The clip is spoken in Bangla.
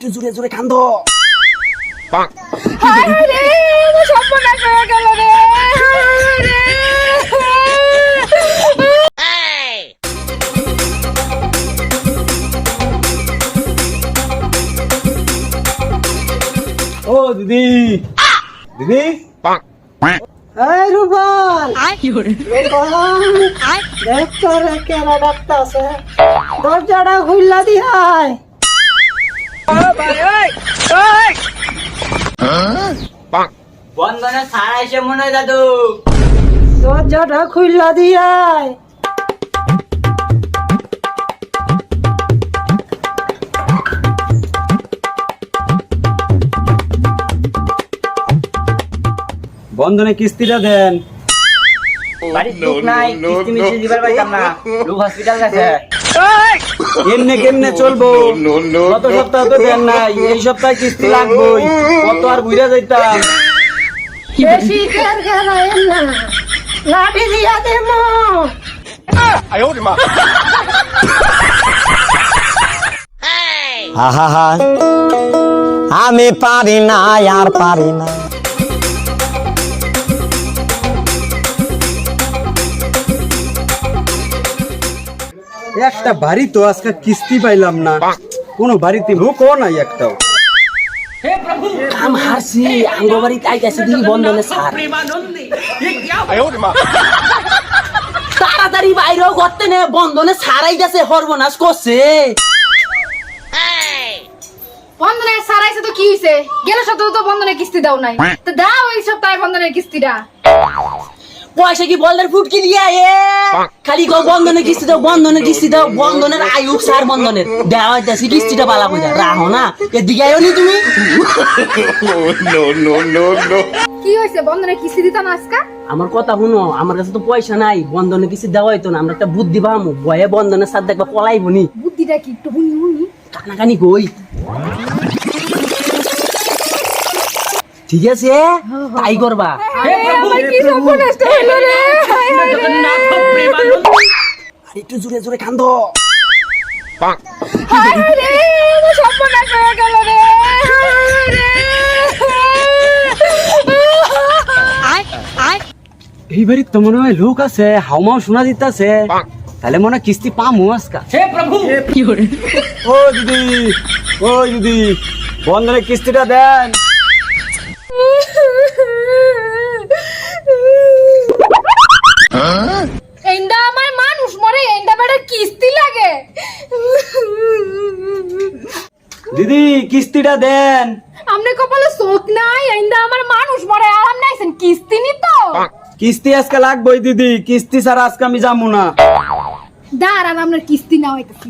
একটু জোরে জোরে কান্দো। ও দিদি দিদি এই রুবল দেখ তোর কেনা ডাক্তার আছে দরজাটা খুললা দিহাই বন্ধনে সারা এসে মনে হয় দাদু। দরজাটা খুললা দিহাই বন্ধনে কিস্তিটা দেন। বাড়ির লোক নাই, কিস্তি মিস্তি দিবার পাইতাম না, লোক হসপিটাল গেছে। কেমনে কেমনে চলবো? গত সপ্তাহ তো দেন নাই, এই সপ্তাহে কিস্তি লাগবেই। কত আর বুঝা যাইতাম। বেশি কের গেলাম না লাঠি দিয়া দেবো আহা আমি পারি না আর পারি না। একটা বাড়ি তো আজকে কিস্তি পাইলাম না, কোনো বাড়িতে লোকও নাই একটাও। কাম হারছি, আঙ্গ বাড়িতে আইতাছে দিই বন্ধনে সার। তাড়াতাড়ি বাইরেও করতে নে, বন্ধনে সারাই গেছে, সর্বনাশ করছে। বন্ধনে সারাইছে তো কি হইছে? গেল সপ্তাহে তো বন্ধনে কিস্তি দাও নাই, তো দাও এই সপ্তাহে বন্ধনের কিস্তিটা। পয়সা কি বলদের ফুটকি দিয়া খালি কো বন্ধনে কিস্তি দাও, বন্ধনে কিস্তি দাও, বন্ধনের আয়ুক সার বন্ধনের দেওয়া হইতাছে কিস্তিটা পালা কইরা রাখো না, এদিকে আইও নি তুমি। কি হইছে বন্ধনে কিস্তি দিতা না আজকা? আমার কথা শুনো, আমার কাছে তো পয়সা নাই, বন্ধনে কিস্তি দেওয়া হইতো না। আমরা একটা বুদ্ধি পাবো, বয়ে বন্ধনের সাথে দেখবা পলাইবো নি। বুদ্ধিটা কি একটু শুনি শুনি। কানাকানি কই ঠিক আছে, তাই করবা। আমার কি সর্বনাশ হইলো রে? আর একটু জোরে জোরে কান্দো। হায় রে, আমার সর্বনাশ হয়ে গেল রে। এই বাড়ির তো মনে হয় লোক আছে, হাওমাও শোনা দিতেছে, তাহলে মনে হয় কিস্তি পামু আজকা। ও দিদি, ও দিদি, বন্ধনে কিস্তিটা দেন। এইন্দা আমার মানুষ মরে, এইন্দা বেটা কিস্তি লাগে। দিদি কিস্তিটা দেন। আমনে কপালে চোখ নাই, এইন্দা আমার মানুষ মরে, আর আমনে আইছেন কিস্তি নিতো। কিস্তি আজকে লাগবেই দিদি, কিস্তি ছাড়া আজকে আমি যাবো না। দাঁড়ান, আপনার কিস্তি না হইতেছি।